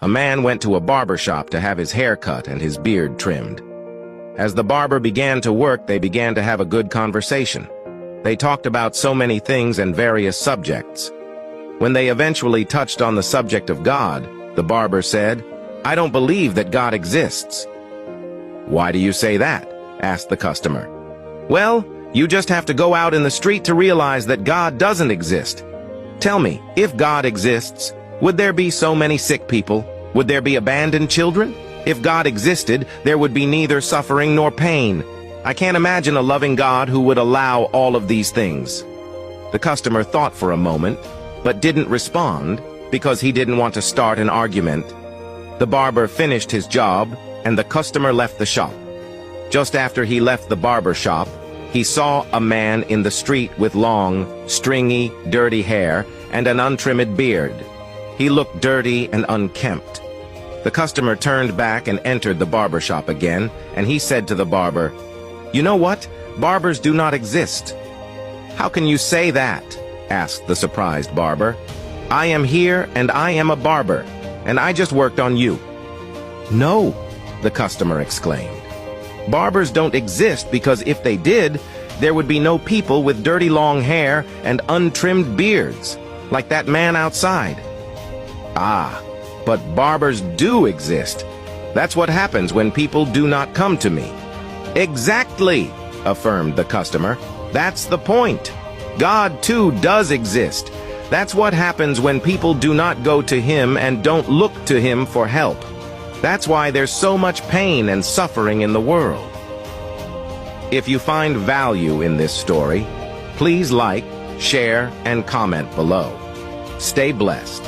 A man went to a barber shop to have his hair cut and his beard trimmed. As the barber began to work, they began to have a good conversation. They talked about so many things and various subjects. When they eventually touched on the subject of God, the barber said, "I don't believe that God exists." "Why do you say that?" asked the customer. "Well, you just have to go out in the street to realize that God doesn't exist. Tell me, if God exists, would there be so many sick people? Would there be abandoned children? If God existed, there would be neither suffering nor pain. I can't imagine a loving God who would allow all of these things." The customer thought for a moment, but didn't respond because he didn't want to start an argument. The barber finished his job, and the customer left the shop. Just after he left the barber shop, he saw a man in the street with long, stringy, dirty hair and an untrimmed beard. He looked dirty and unkempt. The customer turned back and entered the barber shop again, and he said to the barber, "You know what? Barbers do not exist." "How can you say that?" asked the surprised barber. "I am here and I am a barber, and I just worked on you." "No," the customer exclaimed. "Barbers don't exist because if they did, there would be no people with dirty long hair and untrimmed beards, like that man outside." "Ah, but barbers do exist. That's what happens when people do not come to me." "Exactly," affirmed the customer. "That's the point. God too does exist. That's what happens when people do not go to him and don't look to him for help. That's why there's so much pain and suffering in the world." If you find value in this story, please like, share, and comment below. Stay blessed.